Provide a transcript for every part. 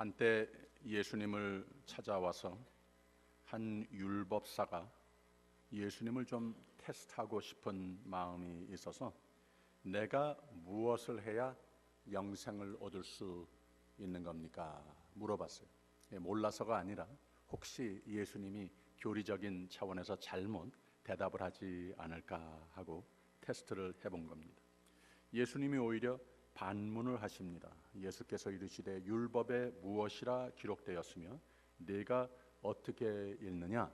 한때 예수님을 찾아와서 한 율법사가 예수님을 좀 테스트하고 싶은 마음이 있어서 내가 무엇을 해야 영생을 얻을 수 있는 겁니까? 물어봤어요. 몰라서가 아니라 혹시 예수님이 교리적인 차원에서 잘못 대답을 하지 않을까 하고 테스트를 해본 겁니다. 예수님이 오히려 반문을 하십니다. 예수께서 이르시되 율법에 무엇이라 기록되었으며 네가 어떻게 읽느냐?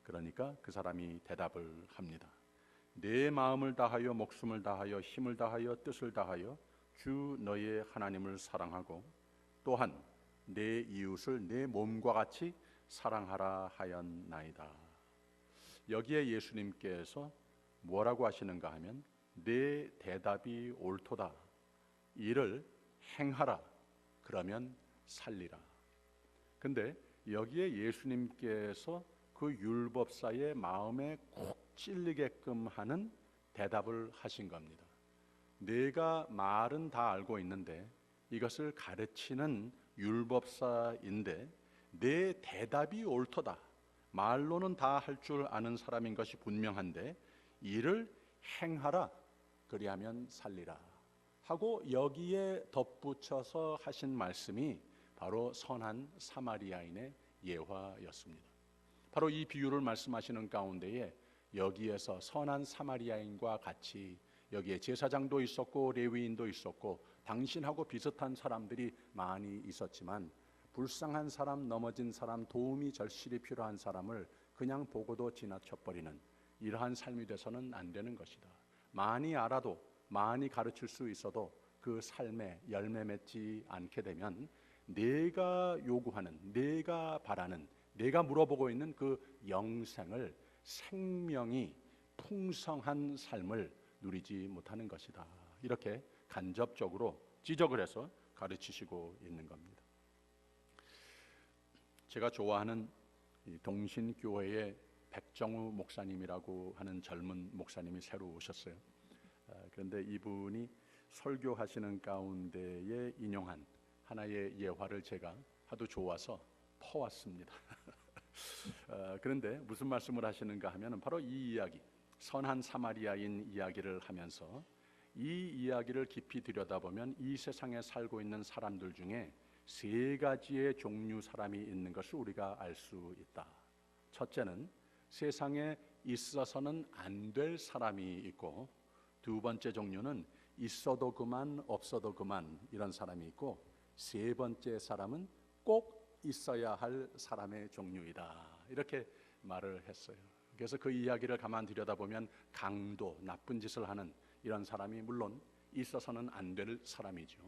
그러니까 그 사람이 대답을 합니다. 내 마음을 다하여 목숨을 다하여 힘을 다하여 뜻을 다하여 주 너의 하나님을 사랑하고 또한 내 이웃을 내 몸과 같이 사랑하라 하였나이다. 여기에 예수님께서 뭐라고 하시는가 하면 내 대답이 옳도다. 이를 행하라. 그러면 살리라. 근데 여기에 예수님께서 그 율법사의 마음에 콕 찔리게끔 하는 대답을 하신 겁니다. 내가 말은 다 알고 있는데 이것을 가르치는 율법사인데 내 대답이 옳도다. 말로는 다 할 줄 아는 사람인 것이 분명한데 이를 행하라. 그리하면 살리라. 하고 여기에 덧붙여서 하신 말씀이 바로 선한 사마리아인의 예화였습니다. 바로 이 비유를 말씀하시는 가운데에 여기에서 선한 사마리아인과 같이 여기에 제사장도 있었고 레위인도 있었고 당신하고 비슷한 사람들이 많이 있었지만 불쌍한 사람, 넘어진 사람, 도움이 절실히 필요한 사람을 그냥 보고도 지나쳐버리는 이러한 삶이 돼서는 안 되는 것이다. 많이 알아도 많이 가르칠 수 있어도 그 삶에 열매 맺지 않게 되면 내가 요구하는, 내가 바라는, 내가 물어보고 있는 그 영생을, 생명이 풍성한 삶을 누리지 못하는 것이다. 이렇게 간접적으로 지적을 해서 가르치시고 있는 겁니다. 제가 좋아하는 동신교회의 백정우 목사님이라고 하는 젊은 목사님이 새로 오셨어요. 그런데 이분이 설교하시는 가운데에 인용한 하나의 예화를 제가 하도 좋아서 퍼왔습니다. 그런데 무슨 말씀을 하시는가 하면 바로 이 이야기, 선한 사마리아인 이야기를 하면서 이 이야기를 깊이 들여다보면 이 세상에 살고 있는 사람들 중에 세 가지의 종류 사람이 있는 것을 우리가 알 수 있다. 첫째는 세상에 있어서는 안 될 사람이 있고, 두 번째 종류는 있어도 그만 없어도 그만 이런 사람이 있고, 세 번째 사람은 꼭 있어야 할 사람의 종류이다. 이렇게 말을 했어요. 그래서 그 이야기를 가만 들여다보면 강도, 나쁜 짓을 하는 이런 사람이 물론 있어서는 안 될 사람이죠.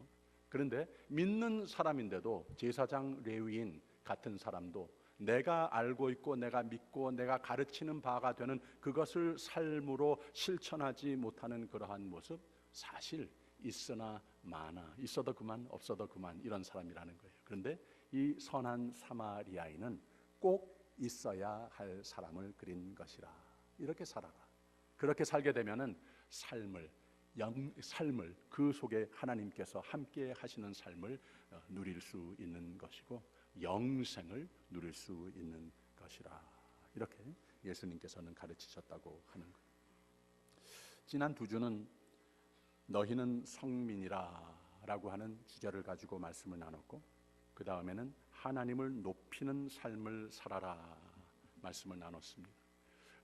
그런데 믿는 사람인데도 제사장, 레위인 같은 사람도 내가 알고 있고 내가 믿고 내가 가르치는 바가 되는 그것을 삶으로 실천하지 못하는 그러한 모습, 사실 있으나 마나, 있어도 그만 없어도 그만 이런 사람이라는 거예요. 그런데 이 선한 사마리아인은 꼭 있어야 할 사람을 그린 것이라. 이렇게 살아라. 그렇게 살게 되면은 삶을 그 속에 하나님께서 함께 하시는 삶을 누릴 수 있는 것이고 영생을 누릴 수 있는 것이라. 이렇게 예수님께서는 가르치셨다고 하는 거예요. 지난 두 주는 너희는 성민이라 라고 하는 주제를 가지고 말씀을 나눴고, 그 다음에는 하나님을 높이는 삶을 살아라 말씀을 나눴습니다.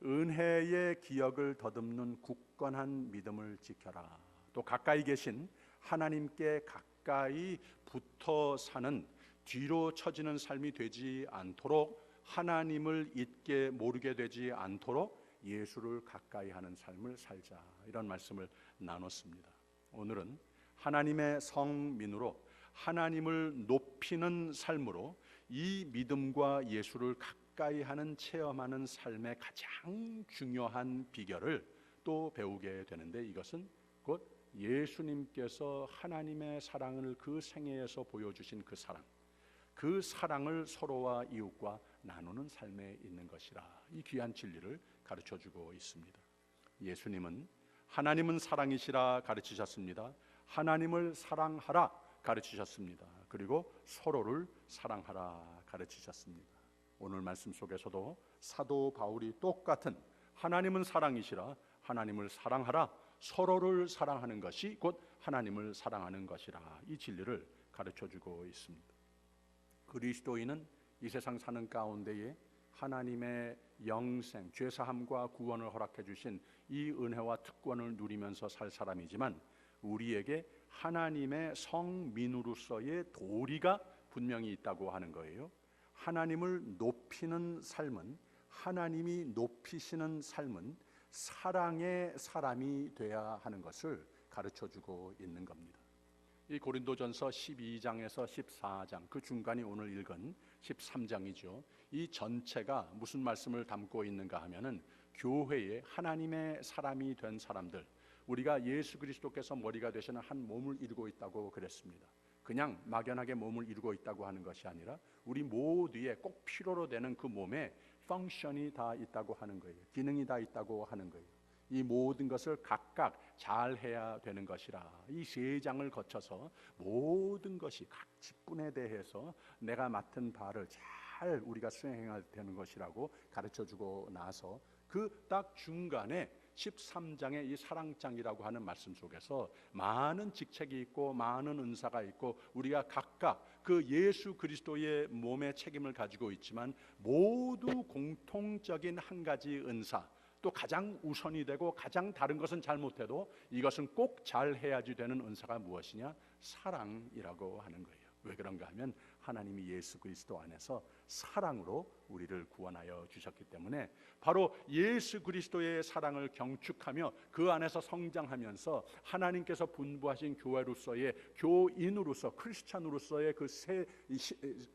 은혜의 기억을 더듬는 굳건한 믿음을 지켜라. 또 가까이 계신 하나님께 가까이 붙어 사는, 뒤로 처지는 삶이 되지 않도록, 하나님을 잊게 모르게 되지 않도록 예수를 가까이 하는 삶을 살자. 이런 말씀을 나눴습니다. 오늘은 하나님의 성민으로 하나님을 높이는 삶으로 이 믿음과 예수를 가까이 하는, 체험하는 삶의 가장 중요한 비결을 또 배우게 되는데, 이것은 곧 예수님께서 하나님의 사랑을 그 생애에서 보여주신 그 사랑을 서로와 이웃과 나누는 삶에 있는 것이라. 이 귀한 진리를 가르쳐주고 있습니다. 예수님은 하나님은 사랑이시라 가르치셨습니다. 하나님을 사랑하라 가르치셨습니다. 그리고 서로를 사랑하라 가르치셨습니다. 오늘 말씀 속에서도 사도 바울이 똑같은 하나님은 사랑이시라 하나님을 사랑하라 서로를 사랑하는 것이 곧 하나님을 사랑하는 것이라 이 진리를 가르쳐주고 있습니다. 그리스도인은 이 세상 사는 가운데에 하나님의 영생, 죄사함과 구원을 허락해 주신 이 은혜와 특권을 누리면서 살 사람이지만 우리에게 하나님의 성민으로서의 도리가 분명히 있다고 하는 거예요. 하나님을 높이는 삶은, 하나님이 높이시는 삶은 사랑의 사람이 돼야 하는 것을 가르쳐주고 있는 겁니다. 이 고린도전서 12장에서 14장 그 중간이 오늘 읽은 13장이죠. 이 전체가 무슨 말씀을 담고 있는가 하면은 교회에 하나님의 사람이 된 사람들, 우리가 예수 그리스도께서 머리가 되시는 한 몸을 이루고 있다고 그랬습니다. 그냥 막연하게 몸을 이루고 있다고 하는 것이 아니라 우리 모두의 꼭 필요로 되는 그 몸에 펑션이 다 있다고 하는 거예요. 기능이 다 있다고 하는 거예요. 이 모든 것을 각각 잘 해야 되는 것이라 이 세 장을 거쳐서 모든 것이 각 직분에 대해서 내가 맡은 바를 잘 우리가 수행해야 되는 것이라고 가르쳐주고 나서 그 딱 중간에 13장의 이 사랑장이라고 하는 말씀 속에서 많은 직책이 있고 많은 은사가 있고 우리가 각각 그 예수 그리스도의 몸의 책임을 가지고 있지만 모두 공통적인 한 가지 은사, 또 가장 우선이 되고 가장 다른 것은 잘 못해도 이것은 꼭 잘해야지 되는 은사가 무엇이냐? 사랑이라고 하는 거예요. 왜 그런가 하면 하나님이 예수 그리스도 안에서 사랑으로 우리를 구원하여 주셨기 때문에 바로 예수 그리스도의 사랑을 경축하며 그 안에서 성장하면서 하나님께서 분부하신 교회로서의 교인으로서 크리스찬으로서의 그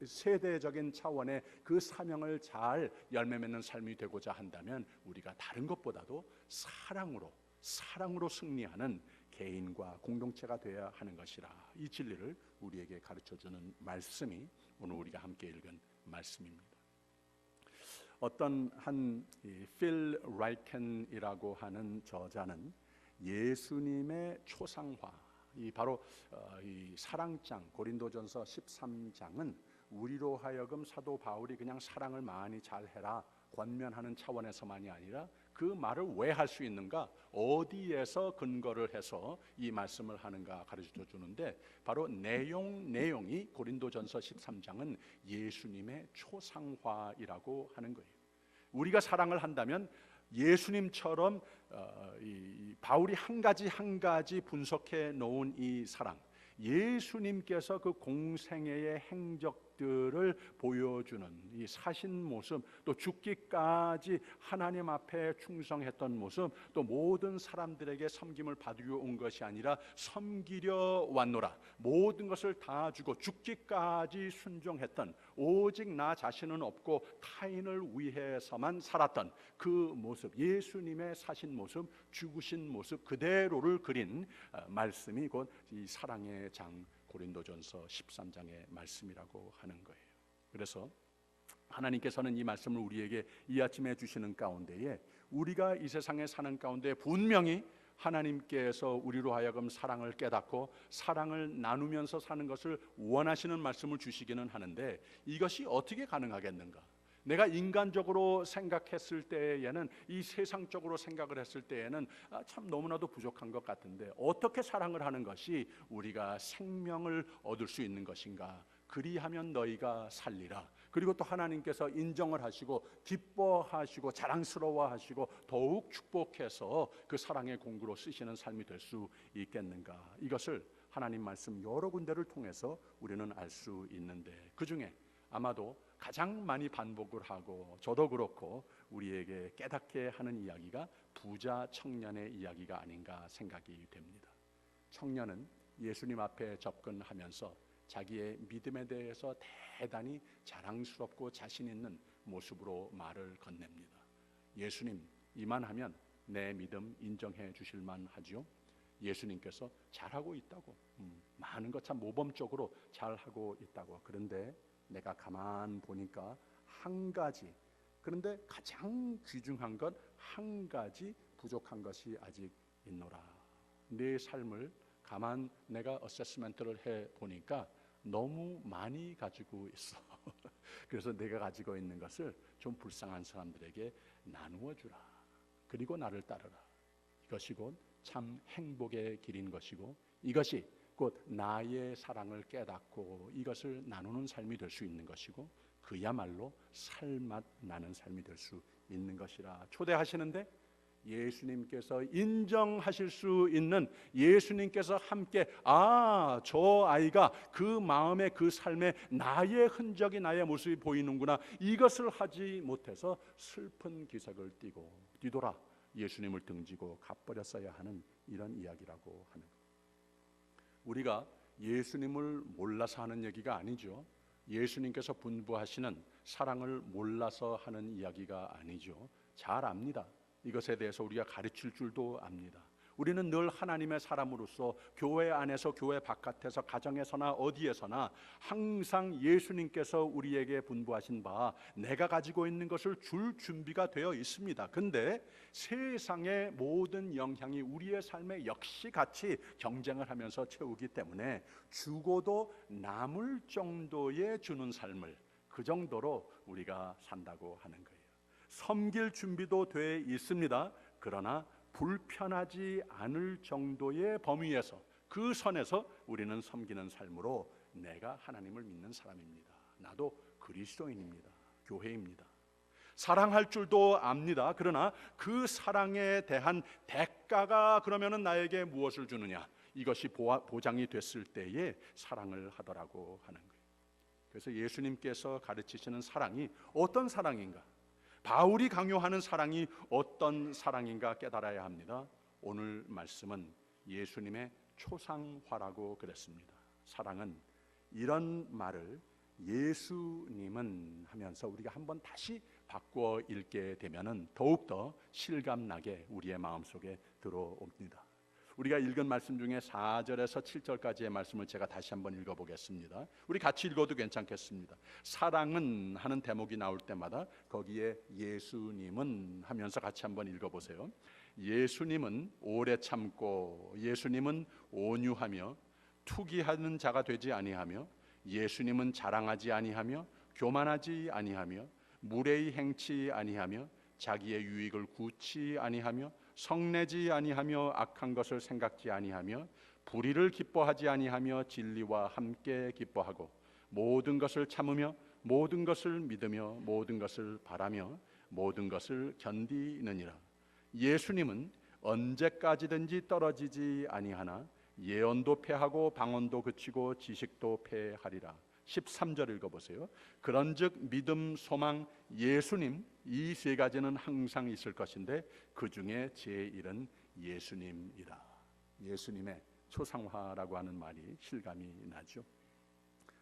세대적인 차원의 그 사명을 잘 열매 맺는 삶이 되고자 한다면 우리가 다른 것보다도 사랑으로 승리하는 개인과 공동체가 되어야 하는 것이라 이 진리를 우리에게 가르쳐주는 말씀이 오늘 우리가 함께 읽은 말씀입니다. 어떤 한 필 라이켄이라고 하는 저자는 예수님의 초상화, 이 바로 이 사랑장 고린도전서 13장은 우리로 하여금 사도 바울이 그냥 사랑을 많이 잘해라 권면하는 차원에서만이 아니라 그 말을 왜 할 수 있는가, 어디에서 근거를 해서 이 말씀을 하는가 가르쳐 주는데 바로 내용이 고린도전서 13장은 예수님의 초상화이라고 하는 거예요. 우리가 사랑을 한다면 예수님처럼 이 바울이 한 가지 분석해 놓은 이 사랑, 예수님께서 그 공생애의 행적들을 보여주는 이 사신 모습, 또 죽기까지 하나님 앞에 충성했던 모습, 또 모든 사람들에게 섬김을 받으려 온 것이 아니라 섬기려 왔노라, 모든 것을 다 주고 죽기까지 순종했던, 오직 나 자신은 없고 타인을 위해서만 살았던 그 모습, 예수님의 사신 모습, 죽으신 모습 그대로를 그린 말씀이 곧 이 사랑의 장 고린도전서 13장의 말씀이라고 하는 거예요. 그래서 하나님께서는 이 말씀을 우리에게 이 아침에 주시는 가운데에 우리가 이 세상에 사는 가운데 분명히 하나님께서 우리로 하여금 사랑을 깨닫고 사랑을 나누면서 사는 것을 원하시는 말씀을 주시기는 하는데 이것이 어떻게 가능하겠는가? 내가 인간적으로 생각했을 때에는, 이 세상적으로 생각을 했을 때에는 참 너무나도 부족한 것 같은데 어떻게 사랑을 하는 것이 우리가 생명을 얻을 수 있는 것인가? 그리하면 너희가 살리라. 그리고 또 하나님께서 인정을 하시고 기뻐하시고 자랑스러워하시고 더욱 축복해서 그 사랑의 공구로 쓰시는 삶이 될 수 있겠는가? 이것을 하나님 말씀 여러 군데를 통해서 우리는 알 수 있는데 그 중에 아마도 가장 많이 반복을 하고 저도 그렇고 우리에게 깨닫게 하는 이야기가 부자 청년의 이야기가 아닌가 생각이 됩니다. 청년은 예수님 앞에 접근하면서 자기의 믿음에 대해서 대단히 자랑스럽고 자신 있는 모습으로 말을 건넵니다. 예수님, 이만하면 내 믿음 인정해 주실 만하지요? 예수님께서 잘하고 있다고, 많은 것 참 모범적으로 잘하고 있다고. 그런데 내가 가만 보니까 한 가지, 그런데 가장 귀중한 것 한 가지 부족한 것이 아직 있노라. 내 삶을 가만 내가 어세스먼트를 해 보니까 너무 많이 가지고 있어. 그래서 내가 가지고 있는 것을 좀 불쌍한 사람들에게 나누어 주라. 그리고 나를 따르라. 이것이 곧 참 행복의 길인 것이고, 이것이 곧 나의 사랑을 깨닫고 이것을 나누는 삶이 될 수 있는 것이고, 그야말로 살맛 나는 삶이 될 수 있는 것이라 초대하시는데, 예수님께서 인정하실 수 있는, 예수님께서 함께 저 아이가 그 마음에 그 삶에 나의 흔적이, 나의 모습이 보이는구나, 이것을 하지 못해서 슬픈 기색을 띠고 뒤돌아 예수님을 등지고 가버렸어야 하는 이런 이야기라고 하는 것. 우리가 예수님을 몰라서 하는 얘기가 아니죠. 예수님께서 분부하시는 사랑을 몰라서 하는 이야기가 아니죠. 잘 압니다. 이것에 대해서 우리가 가르칠 줄도 압니다. 우리는 늘 하나님의 사람으로서 교회 안에서, 교회 바깥에서, 가정에서나 어디에서나 항상 예수님께서 우리에게 분부하신 바 내가 가지고 있는 것을 줄 준비가 되어 있습니다. 근데 세상의 모든 영향이 우리의 삶에 역시 같이 경쟁을 하면서 채우기 때문에 주고도 남을 정도의 주는 삶을, 그 정도로 우리가 산다고 하는 거예요. 섬길 준비도 돼 있습니다. 그러나 불편하지 않을 정도의 범위에서, 그 선에서 우리는 섬기는 삶으로, 내가 하나님을 믿는 사람입니다. 나도 그리스도인입니다. 교회입니다. 사랑할 줄도 압니다. 그러나 그 사랑에 대한 대가가 그러면은 나에게 무엇을 주느냐, 이것이 보장이 됐을 때에 사랑을 하더라고 하는 거예요. 그래서 예수님께서 가르치시는 사랑이 어떤 사랑인가, 바울이 강요하는 사랑이 어떤 사랑인가 깨달아야 합니다. 오늘 말씀은 예수님의 초상화라고 그랬습니다. 사랑은, 이런 말을 예수님은 하면서 우리가 한번 다시 바꿔 읽게 되면은 더욱더 실감나게 우리의 마음속에 들어옵니다. 우리가 읽은 말씀 중에 4절에서 7절까지의 말씀을 제가 다시 한번 읽어보겠습니다. 우리 같이 읽어도 괜찮겠습니다. 사랑은 하는 대목이 나올 때마다 거기에 예수님은 하면서 같이 한번 읽어보세요. 예수님은 오래 참고, 예수님은 온유하며 투기하는 자가 되지 아니하며, 예수님은 자랑하지 아니하며 교만하지 아니하며 무례히 행치 아니하며 자기의 유익을 구치 아니하며 성내지 아니하며 악한 것을 생각지 아니하며 불의를 기뻐하지 아니하며 진리와 함께 기뻐하고 모든 것을 참으며 모든 것을 믿으며 모든 것을 바라며 모든 것을 견디느니라. 예수님은 언제까지든지 떨어지지 아니하나 예언도 패하고 방언도 그치고 지식도 패하리라. 13절 읽어보세요. 그런즉 믿음, 소망, 예수님, 이 세 가지는 항상 있을 것인데 그 중에 제일은 예수님이라. 예수님의 초상화라고 하는 말이 실감이 나죠.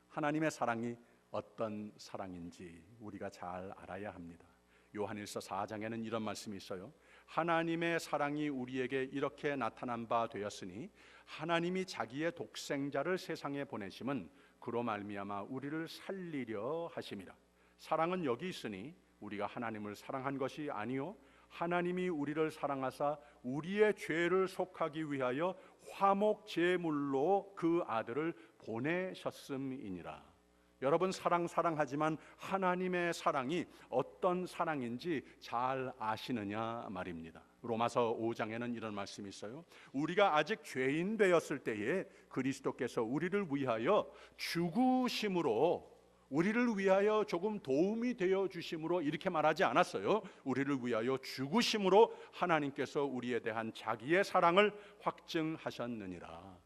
하나님의 사랑이 어떤 사랑인지 우리가 잘 알아야 합니다. 요한일서 4장에는 이런 말씀이 있어요. 하나님의 사랑이 우리에게 이렇게 나타난 바 되었으니 하나님이 자기의 독생자를 세상에 보내심은 그로 말미암아 우리를 살리려 하심이라. 사랑은 여기 있으니 우리가 하나님을 사랑한 것이 아니요 하나님이 우리를 사랑하사 우리의 죄를 속하기 위하여 화목 제물로 그 아들을 보내셨음이니라. 여러분, 사랑하지만 하나님의 사랑이 어떤 사랑인지 잘 아시느냐 말입니다. 로마서 5장에는 이런 말씀이 있어요. 우리가 아직 죄인 되었을 때에 그리스도께서 우리를 위하여 죽으심으로, 우리를 위하여 조금 도움이 되어 주심으로 이렇게 말하지 않았어요. 우리를 위하여 죽으심으로 하나님께서 우리에 대한 자기의 사랑을 확증하셨느니라.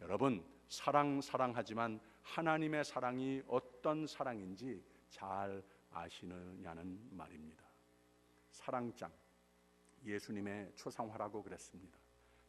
여러분, 사랑하지만 하나님의 사랑이 어떤 사랑인지 잘 아시느냐는 말입니다. 사랑장, 예수님의 초상화라고 그랬습니다.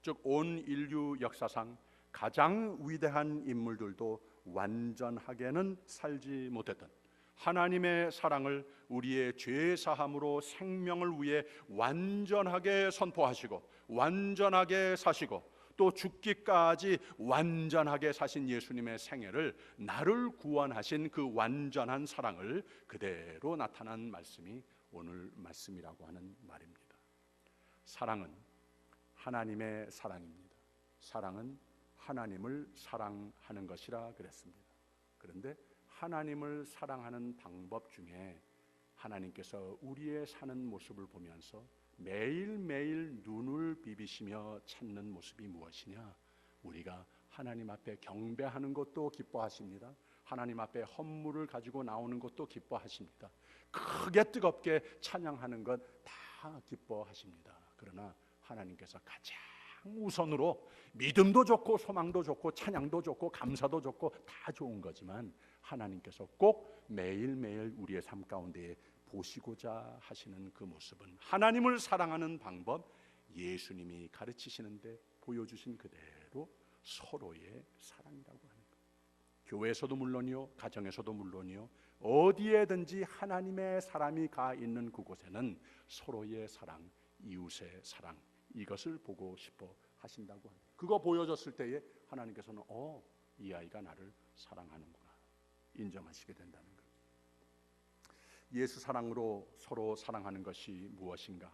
즉 온 인류 역사상 가장 위대한 인물들도 완전하게는 살지 못했던 하나님의 사랑을 우리의 죄 사함으로 생명을 위해 완전하게 선포하시고 완전하게 사시고 또 죽기까지 완전하게 사신 예수님의 생애를, 나를 구원하신 그 완전한 사랑을 그대로 나타난 말씀이 오늘 말씀이라고 하는 말입니다. 사랑은 하나님의 사랑입니다. 사랑은 하나님을 사랑하는 것이라 그랬습니다. 그런데 하나님을 사랑하는 방법 중에 하나님께서 우리의 사는 모습을 보면서 매일매일 눈을 비비시며 찾는 모습이 무엇이냐? 우리가 하나님 앞에 경배하는 것도 기뻐하십니다. 하나님 앞에 헌물을 가지고 나오는 것도 기뻐하십니다. 크게 뜨겁게 찬양하는 것 다 기뻐하십니다. 그러나 하나님께서 가장 우선으로 믿음도 좋고 소망도 좋고 찬양도 좋고 감사도 좋고 다 좋은 거지만 하나님께서 꼭 매일매일 우리의 삶 가운데 보시고자 하시는 그 모습은 하나님을 사랑하는 방법, 예수님이 가르치시는데 보여주신 그대로 서로의 사랑이라고 하는 거예요. 교회에서도 물론이요, 가정에서도 물론이요, 어디에든지 하나님의 사람이 가 있는 그곳에는 서로의 사랑, 이웃의 사랑, 이것을 보고 싶어 하신다고 합니다. 그거 보여줬을 때에 하나님께서는 이 아이가 나를 사랑하는구나 인정하시게 된다는 거예요. 예수 사랑으로 서로 사랑하는 것이 무엇인가?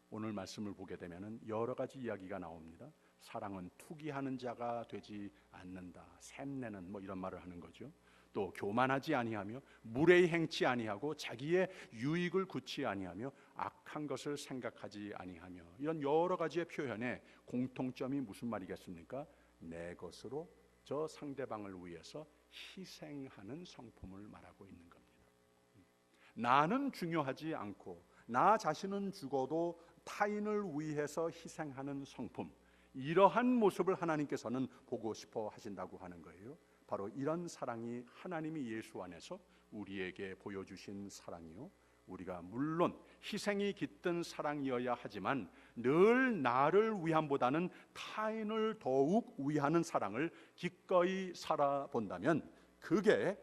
오늘 말씀을 보게 되면 여러 가지 이야기가 나옵니다. 사랑은 투기하는 자가 되지 않는다. 샘내는 이런 말을 하는 거죠. 또 교만하지 아니하며 무례히 행치 아니하고 자기의 유익을 굳지 아니하며 악한 것을 생각하지 아니하며, 이런 여러 가지의 표현에 공통점이 무슨 말이겠습니까? 내 것으로 저 상대방을 위해서 희생하는 성품을 말하고 있는 겁니다. 나는 중요하지 않고 나 자신은 죽어도 타인을 위해서 희생하는 성품, 이러한 모습을 하나님께서는 보고 싶어 하신다고 하는 거예요. 바로 이런 사랑이 하나님이 예수 안에서 우리에게 보여주신 사랑이요, 우리가 물론 희생이 깃든 사랑이어야 하지만 늘 나를 위함보다는 타인을 더욱 위하는 사랑을 기꺼이 살아본다면 그게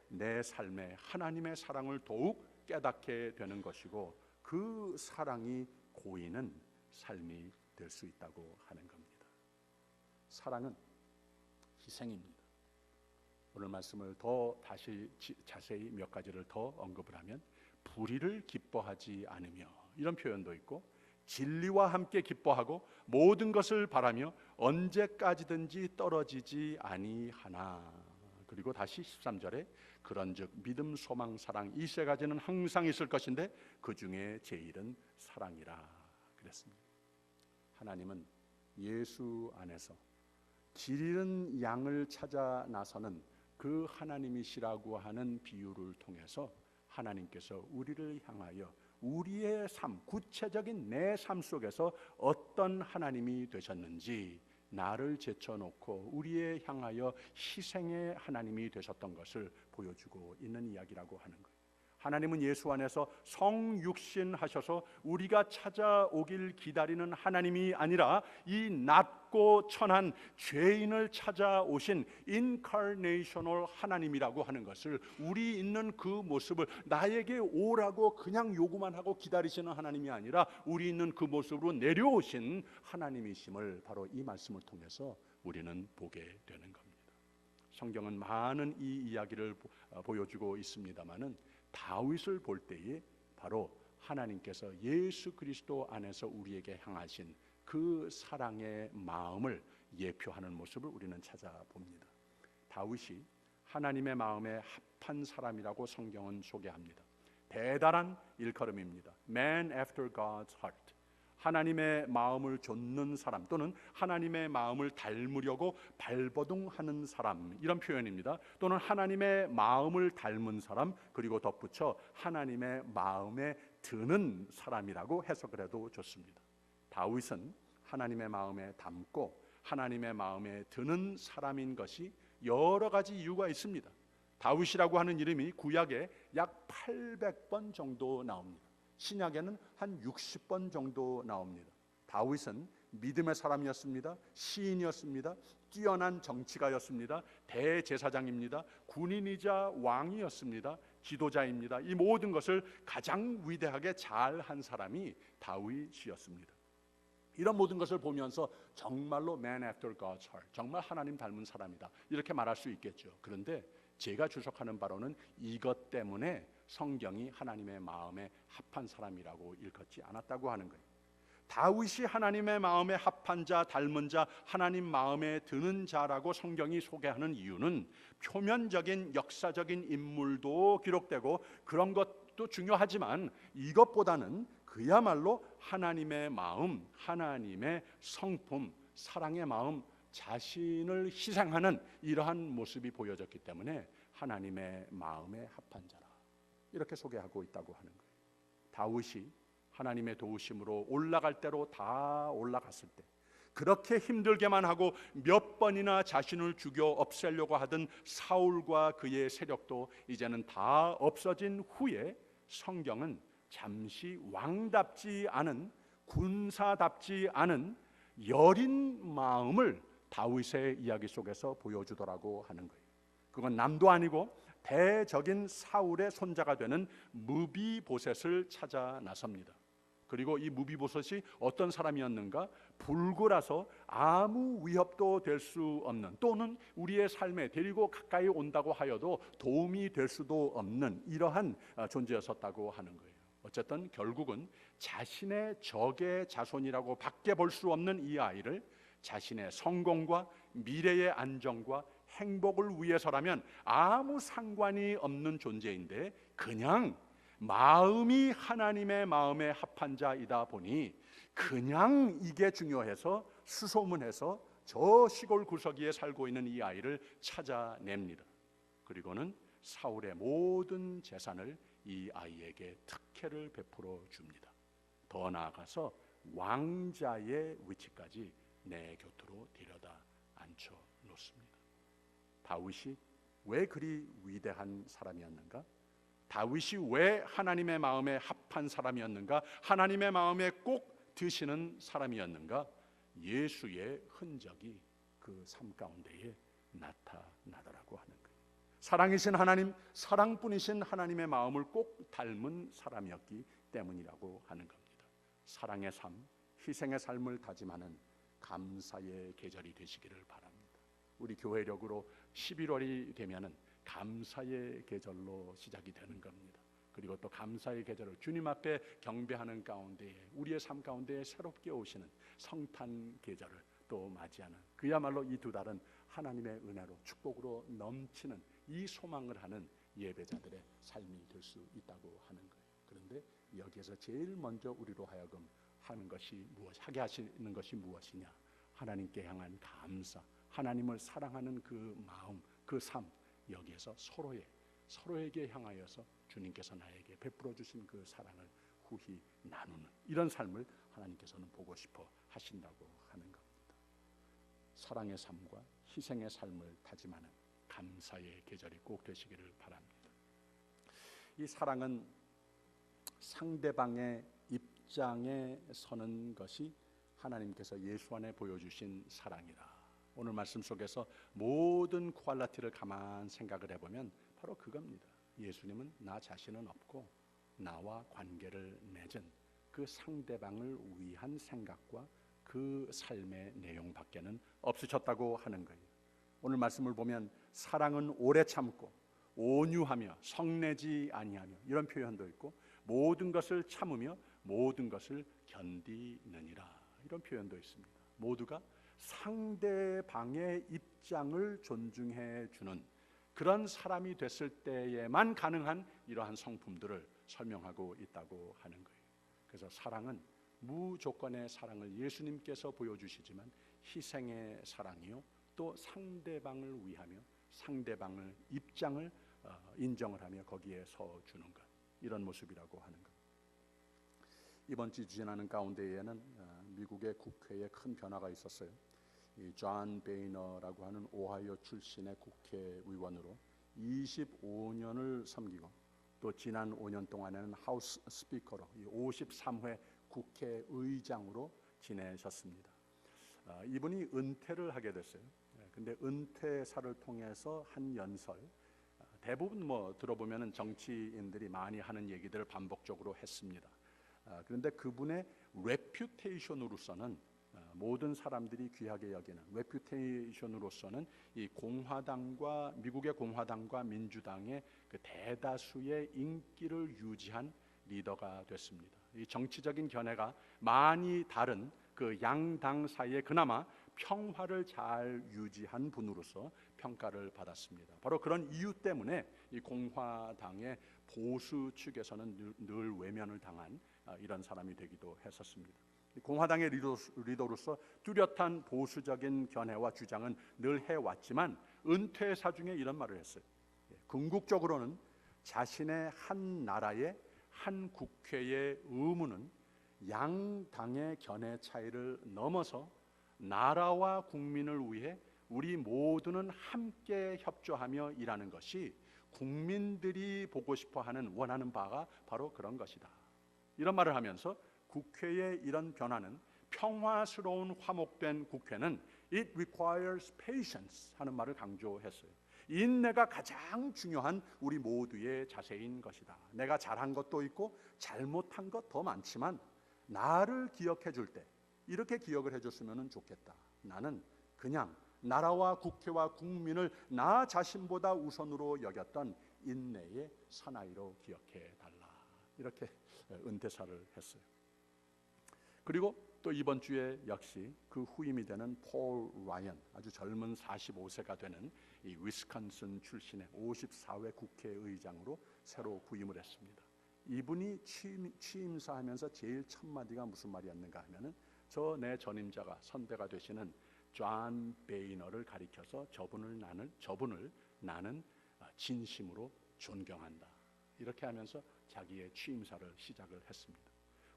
내 삶에 하나님의 사랑을 더욱 깨닫게 되는 것이고, 그 사랑이 고이는 삶이 될 수 있다고 하는 겁니다. 사랑은 희생입니다. 오늘 말씀을 더 다시 자세히 몇 가지를 더 언급을 하면, 불의를 기뻐하지 않으며, 이런 표현도 있고, 진리와 함께 기뻐하고 모든 것을 바라며 언제까지든지 떨어지지 아니하나. 그리고 다시 13절에 그런즉 믿음, 소망, 사랑, 이 세 가지는 항상 있을 것인데 그 중에 제일은 사랑이라 그랬습니다. 하나님은 예수 안에서 길 잃은 양을 찾아 나서는 그 하나님이시라고 하는 비유를 통해서 하나님께서 우리를 향하여 우리의 삶, 구체적인 내 삶 속에서 어떤 하나님이 되셨는지, 나를 제쳐놓고 우리에 향하여 희생의 하나님이 되셨던 것을 보여주고 있는 이야기라고 하는 거예요. 하나님은 예수 안에서 성육신 하셔서 우리가 찾아오길 기다리는 하나님이 아니라 이 낮고 천한 죄인을 찾아오신 인카네이셔널 하나님이라고 하는 것을, 우리 있는 그 모습을 나에게 오라고 그냥 요구만 하고 기다리시는 하나님이 아니라 우리 있는 그 모습으로 내려오신 하나님이심을 바로 이 말씀을 통해서 우리는 보게 되는 겁니다. 성경은 많은 이 이야기를 보여주고 있습니다마는 다윗을 볼 때에 바로 하나님께서 예수 그리스도 안에서 우리에게 향하신 그 사랑의 마음을 예표하는 모습을 우리는 찾아봅니다. 다윗이 하나님의 마음에 합한 사람이라고 성경은 소개합니다. 대단한 일컬음입니다. Man after God's heart. 하나님의 마음을 좇는 사람, 또는 하나님의 마음을 닮으려고 발버둥하는 사람, 이런 표현입니다. 또는 하나님의 마음을 닮은 사람, 그리고 덧붙여 하나님의 마음에 드는 사람이라고 해석을 해도 좋습니다. 다윗은 하나님의 마음에 담고 하나님의 마음에 드는 사람인 것이 여러 가지 이유가 있습니다. 다윗이라고 하는 이름이 구약에 약 800번 정도 나옵니다. 신약에는 한 60번 정도 나옵니다. 다윗은 믿음의 사람이었습니다. 시인이었습니다. 뛰어난 정치가였습니다. 대제사장입니다. 군인이자 왕이었습니다. 지도자입니다. 이 모든 것을 가장 위대하게 잘한 사람이 다윗이었습니다. 이런 모든 것을 보면서 정말로 man after God's heart, 정말 하나님 닮은 사람이다, 이렇게 말할 수 있겠죠. 그런데 제가 주석하는 바로는 이것 때문에 성경이 하나님의 마음에 합한 사람이라고 일컫지 않았다고 하는 거예요. 다윗이 하나님의 마음에 합한 자, 닮은 자, 하나님 마음에 드는 자라고 성경이 소개하는 이유는 표면적인 역사적인 인물도 기록되고 그런 것도 중요하지만 이것보다는 그야말로 하나님의 마음, 하나님의 성품, 사랑의 마음, 자신을 희생하는 이러한 모습이 보여졌기 때문에 하나님의 마음에 합한 자라 이렇게 소개하고 있다고 하는 거예요. 다윗이 하나님의 도우심으로 올라갈 대로 다 올라갔을 때, 그렇게 힘들게만 하고 몇 번이나 자신을 죽여 없애려고 하던 사울과 그의 세력도 이제는 다 없어진 후에 성경은 잠시 왕답지 않은, 군사답지 않은 여린 마음을 다윗의 이야기 속에서 보여주더라고 하는 거예요. 그건 남도 아니고 대적인 사울의 손자가 되는 무비보셋을 찾아 나섭니다. 그리고 이 무비보셋이 어떤 사람이었는가? 불구라서 아무 위협도 될 수 없는, 또는 우리의 삶에 데리고 가까이 온다고 하여도 도움이 될 수도 없는 이러한 존재였었다고 하는 거예요. 어쨌든 결국은 자신의 적의 자손이라고 밖에 볼 수 없는 이 아이를 자신의 성공과 미래의 안정과 행복을 위해서라면 아무 상관이 없는 존재인데 그냥 마음이 하나님의 마음에 합한 자이다 보니 그냥 이게 중요해서 수소문해서 저 시골 구석이에 살고 있는 이 아이를 찾아냅니다. 그리고는 사울의 모든 재산을 이 아이에게 특혜를 베풀어 줍니다. 더 나아가서 왕자의 위치까지 내 곁으로 데려다 앉혀 놓습니다. 다윗이 왜 그리 위대한 사람이었는가? 다윗이 왜 하나님의 마음에 합한 사람이었는가? 하나님의 마음에 꼭 드시는 사람이었는가? 예수의 흔적이 그 삶 가운데에 나타나더라고 하는 거예요. 사랑이신 하나님, 사랑뿐이신 하나님의 마음을 꼭 닮은 사람이었기 때문이라고 하는 겁니다. 사랑의 삶, 희생의 삶을 다짐하는 감사의 계절이 되시기를 바랍니다. 우리 교회력으로 11월이 되면은 감사의 계절로 시작이 되는 겁니다. 그리고 또 감사의 계절을 주님 앞에 경배하는 가운데에 우리의 삶 가운데에 새롭게 오시는 성탄 계절을 또 맞이하는, 그야말로 이 두 달은 하나님의 은혜로 축복으로 넘치는 이 소망을 하는 예배자들의 삶이 될 수 있다고 하는 거예요. 그런데 여기에서 제일 먼저 우리로 하여금 하게 하시는 것이 무엇이냐? 하나님께 향한 감사, 하나님을 사랑하는 그 마음, 그 삶, 여기에서 서로에게 향하여서 주님께서 나에게 베풀어 주신 그 사랑을 후히 나누는 이런 삶을 하나님께서는 보고 싶어 하신다고 하는 겁니다. 사랑의 삶과 희생의 삶을 다짐하는 감사의 계절이 꼭 되시기를 바랍니다. 이 사랑은 상대방의 입장에 서는 것이 하나님께서 예수 안에 보여주신 사랑이라. 오늘 말씀 속에서 모든 퀄리티를 가만 생각을 해보면 바로 그겁니다. 예수님은 나 자신은 없고 나와 관계를 맺은 그 상대방을 위한 생각과 그 삶의 내용 밖에는 없으셨다고 하는 거예요. 오늘 말씀을 보면 사랑은 오래 참고 온유하며 성내지 아니하며 이런 표현도 있고, 모든 것을 참으며 모든 것을 견디느니라 이런 표현도 있습니다. 모두가 상대방의 입장을 존중해 주는 그런 사람이 됐을 때에만 가능한 이러한 성품들을 설명하고 있다고 하는 거예요. 그래서 사랑은 무조건의 사랑을 예수님께서 보여주시지만 희생의 사랑이요, 또 상대방을 위하며 상대방의 입장을 인정을 하며 거기에 서 주는 것, 이런 모습이라고 하는 것. 이번 주 지나는 가운데에는 미국의 국회에 큰 변화가 있었어요. 이 존 베이너라고 하는 오하이오 출신의 국회의원으로 25년을 섬기고 또 지난 5년 동안에는 하우스 스피커로 53회 국회의장으로 지내셨습니다. 이분이 은퇴를 하게 됐어요. 근데 은퇴사를 통해서 한 연설, 대부분 들어보면 정치인들이 많이 하는 얘기들을 반복적으로 했습니다. 그런데 그분의 레퓨테이션으로서는 모든 사람들이 귀하게 여기는 레퓨테이션으로서는 이 공화당과 미국의 공화당과 민주당의 그 대다수의 인기를 유지한 리더가 됐습니다. 이 정치적인 견해가 많이 다른 그 양당 사이에 그나마 평화를 잘 유지한 분으로서 평가를 받았습니다. 바로 그런 이유 때문에 이 공화당의 보수 측에서는 늘 외면을 당한 이런 사람이 되기도 했었습니다. 공화당의 리더로서 뚜렷한 보수적인 견해와 주장은 늘 해왔지만 은퇴사 중에 이런 말을 했어요. 궁극적으로는 자신의 한 나라의 한 국회의 의무는 양 당의 견해 차이를 넘어서 나라와 국민을 위해 우리 모두는 함께 협조하며 일하는 것이 국민들이 보고 싶어하는 원하는 바가 바로 그런 것이다. 이런 말을 하면서 국회의 이런 변화는 평화스러운 화목된 국회는 It requires patience 하는 말을 강조했어요. 인내가 가장 중요한 우리 모두의 자세인 것이다. 내가 잘한 것도 있고 잘못한 것 더 많지만 나를 기억해 줄 때 이렇게 기억을 해줬으면 좋겠다. 나는 그냥 나라와 국회와 국민을 나 자신보다 우선으로 여겼던 인내의 사나이로 기억해 달라. 이렇게 은퇴사를 했어요. 그리고 또 이번 주에 역시 그 후임이 되는 폴 라이언, 아주 젊은 45세가 되는 이 위스콘신 출신의 54회 국회의장으로 새로 부임을 했습니다. 이분이 취임사하면서 제일 첫 마디가 무슨 말이었는가 하면은 내 전임자가 선배가 되시는 존 베이너를 가리켜서 저분을 나는 진심으로 존경한다. 이렇게 하면서 자기의 취임사를 시작을 했습니다.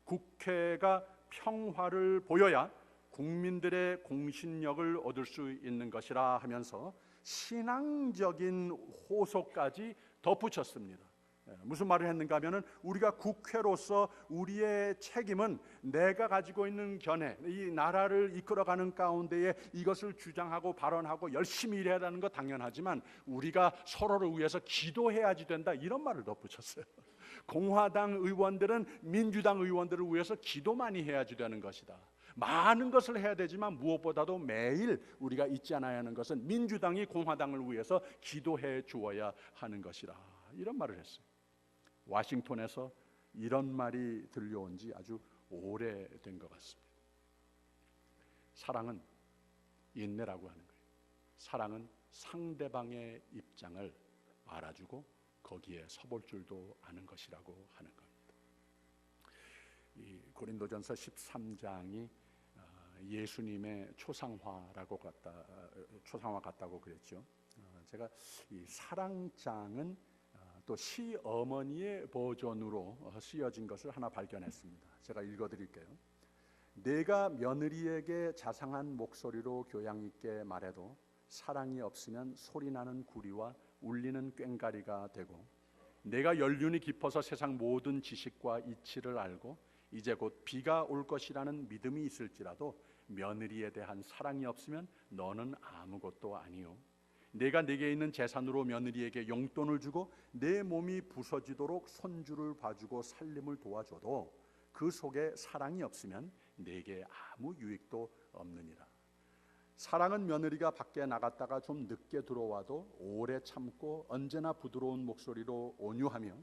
국회가 평화를 보여야 국민들의 공신력을 얻을 수 있는 것이라 하면서 신앙적인 호소까지 덧붙였습니다. 무슨 말을 했는가 하면은 우리가 국회로서 우리의 책임은 내가 가지고 있는 견해, 이 나라를 이끌어가는 가운데에 이것을 주장하고 발언하고 열심히 일해야 하는 거 당연하지만 우리가 서로를 위해서 기도해야지 된다. 이런 말을 덧붙였어요. 공화당 의원들은 민주당 의원들을 위해서 기도 많이 해야지 되는 것이다. 많은 것을 해야 되지만 무엇보다도 매일 우리가 잊지 않아야 하는 것은 민주당이 공화당을 위해서 기도해 주어야 하는 것이라. 이런 말을 했어요. 워싱턴에서 이런 말이 들려온 지 아주 오래된 것 같습니다. 사랑은 인내라고 하는 거예요. 사랑은 상대방의 입장을 알아주고 거기에 서볼 줄도 아는 것이라고 하는 겁니다. 이 고린도전서 13장이 예수님의 초상화 같다고 그랬죠. 제가 이 사랑장은 또 시어머니의 버전으로 쓰여진 것을 하나 발견했습니다. 제가 읽어드릴게요. 내가 며느리에게 자상한 목소리로 교양 있게 말해도 사랑이 없으면 소리나는 구리와 울리는 꽹가리가 되고, 내가 연륜이 깊어서 세상 모든 지식과 이치를 알고 이제 곧 비가 올 것이라는 믿음이 있을지라도 며느리에 대한 사랑이 없으면 너는 아무것도 아니요. 내가 내게 있는 재산으로 며느리에게 용돈을 주고 내 몸이 부서지도록 손주를 봐주고 살림을 도와줘도 그 속에 사랑이 없으면 내게 아무 유익도 없느니라. 사랑은 며느리가 밖에 나갔다가 좀 늦게 들어와도 오래 참고 언제나 부드러운 목소리로 온유하며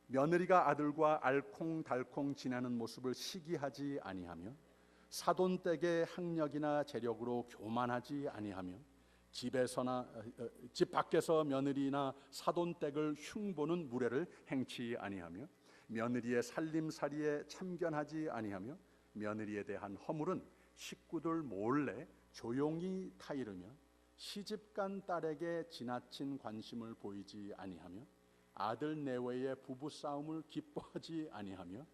며느리가 아들과 알콩달콩 지내는 모습을 시기하지 아니하며 사돈댁의 학력이나 재력으로 교만하지 아니하며 집 밖에서 며느리나 사돈댁을 흉보는 무례를 행치 아니하며 며느리의 살림살이에 참견하지 아니하며 며느리에 대한 허물은 식구들 몰래 조용히 타이르며 시집간 딸에게 지나친 관심을 보이지 아니하며 아들 내외의 부부싸움을 기뻐하지 아니하며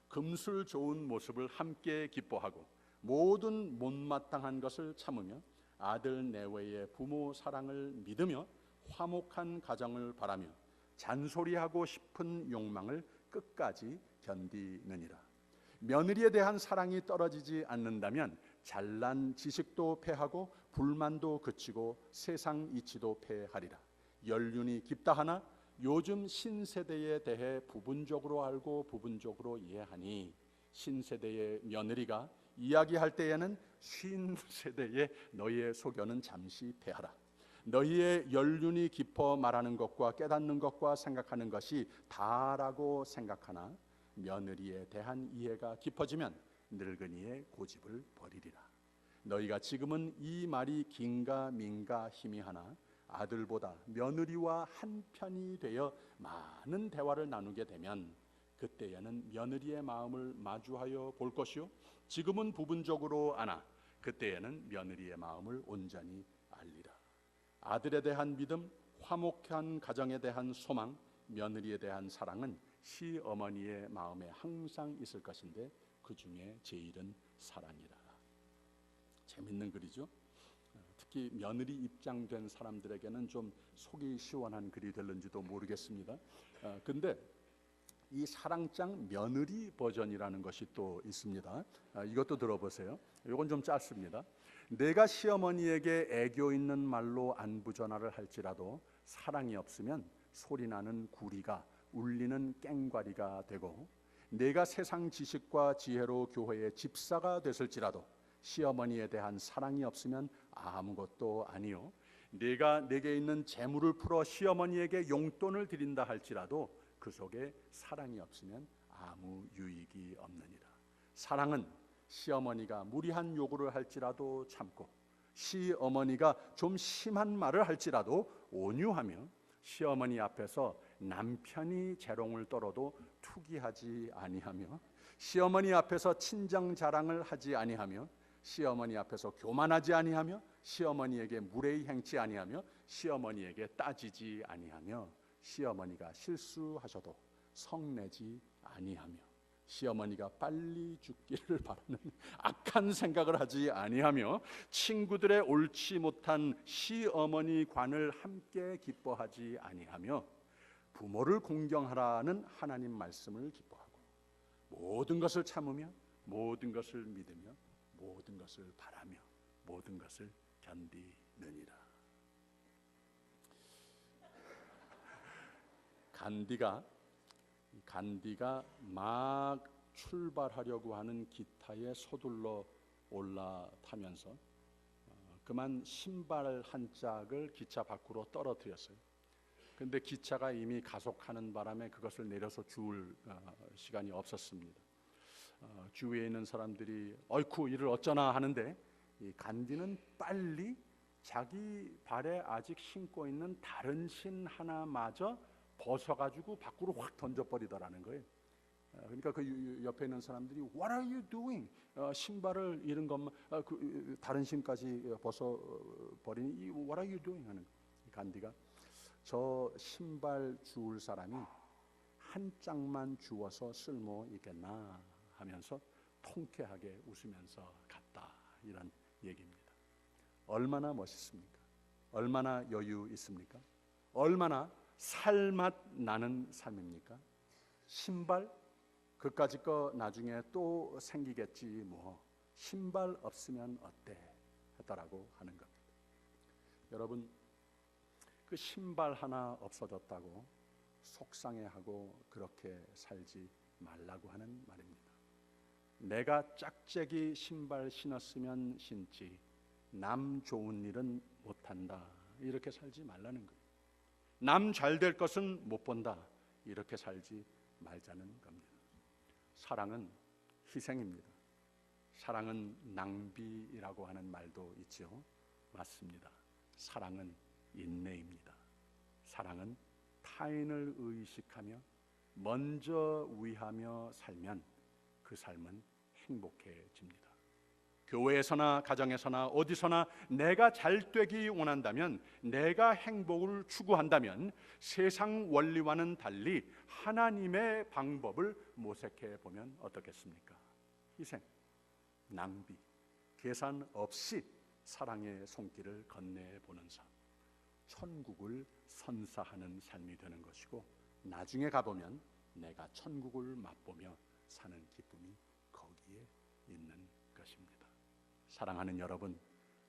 금술 좋은 모습을 함께 기뻐하고 모든 못마땅한 것을 참으며 아들 내외의 부모 사랑을 믿으며 화목한 가정을 바라며 잔소리하고 싶은 욕망을 끝까지 견디느니라. 며느리에 대한 사랑이 떨어지지 않는다면 잘난 지식도 패하고 불만도 그치고 세상 이치도 패하리라. 연륜이 깊다 하나 요즘 신세대에 대해 부분적으로 알고 부분적으로 이해하니 신세대의 며느리가 이야기할 때에는 신세대의 너희의 소견은 잠시 패하라. 너희의 연륜이 깊어 말하는 것과 깨닫는 것과 생각하는 것이 다라고 생각하나 며느리에 대한 이해가 깊어지면 늙은이의 고집을 버리리라. 너희가 지금은 이 말이 긴가 민가 희미하나 아들보다 며느리와 한편이 되어 많은 대화를 나누게 되면 그때에는 며느리의 마음을 마주하여 볼 것이요 지금은 부분적으로 아나 그때에는 며느리의 마음을 온전히 알리라. 아들에 대한 믿음, 화목한 가정에 대한 소망, 며느리에 대한 사랑은 시어머니의 마음에 항상 있을 것인데 그 중에 제일은 사랑이라. 재밌는 글이죠. 특히 며느리 입장된 사람들에게는 좀 속이 시원한 글이 될는지도 모르겠습니다. 근데 이 사랑장 며느리 버전이라는 것이 또 있습니다. 이것도 들어보세요. 이건 좀 짧습니다. 내가 시어머니에게 애교 있는 말로 안부 전화를 할지라도 사랑이 없으면 소리나는 구리가 울리는 깽과리가 되고 내가 세상 지식과 지혜로 교회의 집사가 됐을지라도 시어머니에 대한 사랑이 없으면 아무것도 아니요 내가 내게 있는 재물을 풀어 시어머니에게 용돈을 드린다 할지라도 그 속에 사랑이 없으면 아무 유익이 없느니라. 사랑은 시어머니가 무리한 요구를 할지라도 참고 시어머니가 좀 심한 말을 할지라도 온유하며 시어머니 앞에서 남편이 재롱을 떨어도 투기하지 아니하며 시어머니 앞에서 친정 자랑을 하지 아니하며 시어머니 앞에서 교만하지 아니하며 시어머니에게 무례히 행치 아니하며 시어머니에게 따지지 아니하며 시어머니가 실수하셔도 성내지 아니하며 시어머니가 빨리 죽기를 바라는 악한 생각을 하지 아니하며 친구들의 옳지 못한 시어머니 관을 함께 기뻐하지 아니하며 부모를 공경하라는 하나님 말씀을 기뻐하고 모든 것을 참으며 모든 것을 믿으며 모든 것을 바라며 모든 것을 견디느니라. 간디가 막 출발하려고 하는 기타에 서둘러 올라타면서 그만 신발 한 짝을 기차 밖으로 떨어뜨렸어요. 그런데 기차가 이미 가속하는 바람에 그것을 내려서 주울 시간이 없었습니다. 주위에 있는 사람들이 어이쿠 이를 어쩌나 하는데 이 간디는 빨리 자기 발에 아직 신고 있는 다른 신 하나마저 벗어가지고 밖으로 확 던져버리더라는 거예요. 그러니까 그 옆에 있는 사람들이 What are you doing? 신발을 잃은 것만 다른 신까지 벗어버리니 이 What are you doing? 하는 간디가 저 신발 주울 사람이 한 짝만 주워서 쓸모 있겠나 하면서 통쾌하게 웃으면서 갔다 이런 얘기입니다. 얼마나 멋있습니까? 얼마나 여유 있습니까? 얼마나 살맛 나는 삶입니까? 신발 그까짓 거 나중에 또 생기겠지 뭐 신발 없으면 어때 했다라고 하는 겁니다. 여러분 그 신발 하나 없어졌다고 속상해하고 그렇게 살지 말라고 하는 말입니다. 내가 짝짝이 신발 신었으면 신지 남 좋은 일은 못한다 이렇게 살지 말라는 거예요. 남 잘 될 것은 못 본다 이렇게 살지 말자는 겁니다. 사랑은 희생입니다. 사랑은 낭비라고 하는 말도 있죠. 맞습니다. 사랑은 인내입니다. 사랑은 타인을 의식하며 먼저 위하며 살면 그 삶은 행복해집니다. 교회에서나 가정에서나 어디서나 내가 잘 되기 원한다면 내가 행복을 추구한다면 세상 원리와는 달리 하나님의 방법을 모색해 보면 어떻겠습니까? 희생, 낭비, 계산 없이 사랑의 손길을 건네보는 삶 천국을 선사하는 삶이 되는 것이고 나중에 가보면 내가 천국을 맛보며 사는 기쁨이 거기에 있는 것입니다. 사랑하는 여러분,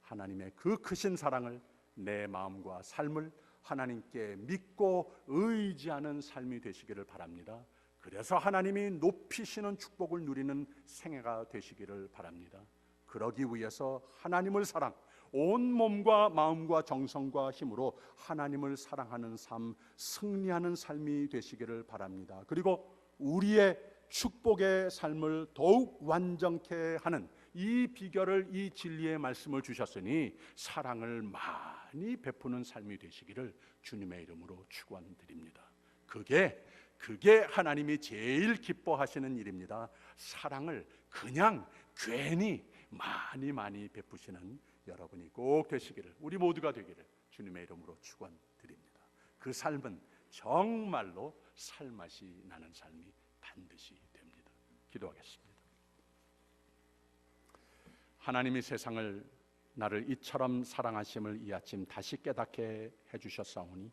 하나님의 그 크신 사랑을 내 마음과 삶을 하나님께 믿고 의지하는 삶이 되시기를 바랍니다. 그래서 하나님이 높이시는 축복을 누리는 생애가 되시기를 바랍니다. 그러기 위해서 하나님을 사랑, 온 몸과 마음과 정성과 힘으로 하나님을 사랑하는 삶, 승리하는 삶이 되시기를 바랍니다. 그리고 우리의 축복의 삶을 더욱 완전케 하는 이 비결을, 이 진리의 말씀을 주셨으니 사랑을 많이 베푸는 삶이 되시기를 주님의 이름으로 축원드립니다. 그게 하나님이 제일 기뻐하시는 일입니다. 사랑을 그냥 괜히 많이 베푸시는 여러분이 꼭 되시기를, 우리 모두가 되기를 주님의 이름으로 축원드립니다. 그 삶은 정말로 살맛이 나는 삶이 반드시 됩니다. 기도하겠습니다. 하나님이 세상을 나를 이처럼 사랑하심을 이 아침 다시 깨닫게 해주셨사오니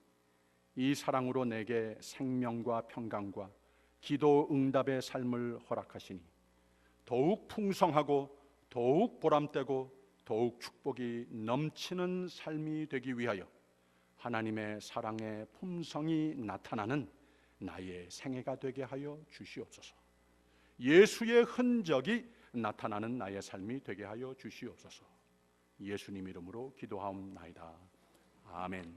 이 사랑으로 내게 생명과 평강과 기도 응답의 삶을 허락하시니 더욱 풍성하고 더욱 보람되고 더욱 축복이 넘치는 삶이 되기 위하여 하나님의 사랑의 품성이 나타나는 나의 생애가 되게 하여 주시옵소서. 예수의 흔적이 나타나는 나의 삶이 되게 하여 주시옵소서. 예수님 이름으로 기도하옵나이다. 아멘.